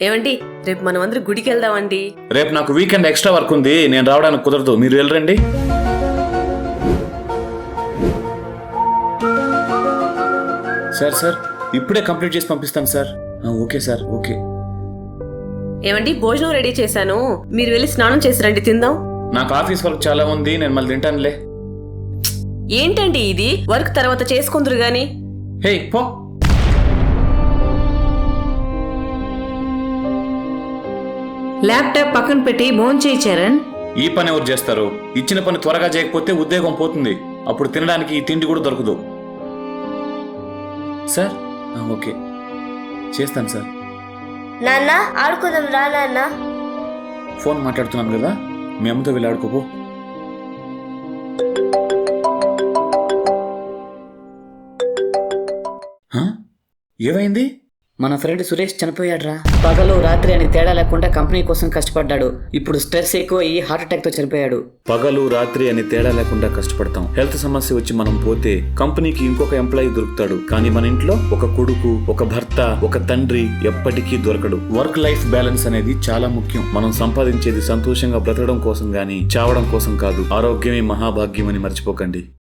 ఏమండి రేపు మనం అందరూ గుడికి వెళ్దామండి. రేపు నాకు వీకెండ్ ఎక్స్ట్రా వర్క్ ఉంది, నేను రావడానికి కుదరదు, మీరు వెళ్ళరండి. సార్ ఇప్పుడే కంప్లీట్ చేసి పంపిస్తాను సార్. Okay sir, okay. ఏమండి భోజనం రెడీ చేశాను, మీరు వెళ్ళి స్నానం చేసి రండి, తిందాం. నాకు ఆఫీస్ వర్క్ చాలా ఉంది, నేను మళ్ళీ తింటానులే. ఏంటండి ఇది, వర్క్ తర్వాత చేసుకుందరు గాని. హే పో. ల్యాప్టాప్ పక్కన పెట్టి భోంచేయి చరణ్. ఈ పని ఎవరు చేస్తారు? ఇచ్చిన పని త్వరగా చేయకపోతే ఉద్యోగం పోతుంది, అప్పుడు తినడానికి ఈ తిండి కూడా దొరకదు. సార్ ఓకే చేస్తాను సార్. నాన్న ఆడుకుందాం రా నాన్న. ఫోన్ మాట్లాడుతున్నాను కదా, మీ అమ్మతో వెళ్ళి ఆడుకోపో. ఏమైంది? మన ఫ్రెండ్ సురేష్ చనిపోయాడురా. పగలు రాత్రి అని తేడా లేకుండా కంపెనీ కోసం కష్టపడ్డాడు. ఇప్పుడు స్ట్రెస్ ఎక్కువ అయ్యి హార్ట్ అటాక్ తో చనిపోయాడు. పగలు రాత్రి అని తేడా లేకుండా కష్టపడతాం. హెల్త్ సమస్య వచ్చి మనం పోతే కంపెనీకి ఇంకొక ఎంప్లాయీ దొరుకుతాడు, కానీ మన ఇంట్లో ఒక కొడుకు, ఒక భర్త, ఒక తండ్రి ఎప్పటికీ దొరకడు. వర్క్ లైఫ్ బ్యాలెన్స్ అనేది చాలా ముఖ్యం. మనం సంపాదించేది సంతోషంగా బ్రతకడం కోసం గానీ చావడం కోసం కాదు. ఆరోగ్యమే మహాభాగ్యం అని మర్చిపోకండి.